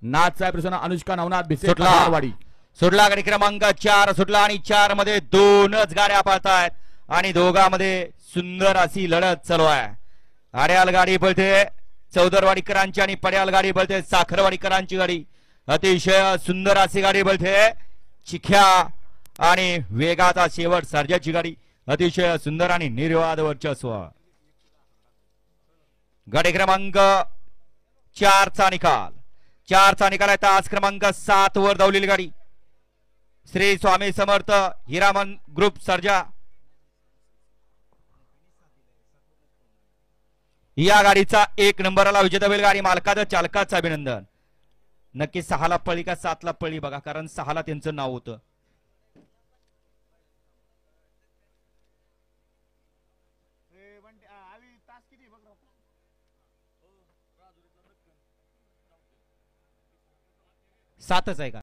नाथ साहेब प्रसन्न अनुष्का नवनाथ भिसे सुटला. वाडी. सुटला गाडी क्रमांक 4 सुटला आणि 4 मध्ये 2च गाड्या पाहतायत आणि दोघांमध्ये सुंदर अशी लढत चालू आहे. आड्याल गाडी पळते चौदरवाडीकरांची आणि पड्याल गाडी पळते साखरवाडीकरांची गाडी. अतिशय सुंदर अशी गाडी पळते. चिख्या आणि वेगाचा शेवट सर्जाची गाडी. अतिशय सुंदर आणि निर्वाद वर्चस्व. गाडी क्रमांक 4चा निकाल. 4चा निकाल आहे. तास क्रमांक 7 वर धावलेली गाडी श्री स्वामी समर्थ हिरामन ग्रुप सर्जा. या गाडीचा 1 नंबरला विजेता बैल गाडी मालकाचं चालकाचं अभिनंदन. नक्की 6ला पळी का 7ला पळी बघा, कारण 6ला त्यांचं नाव होतं. सातच आहे का?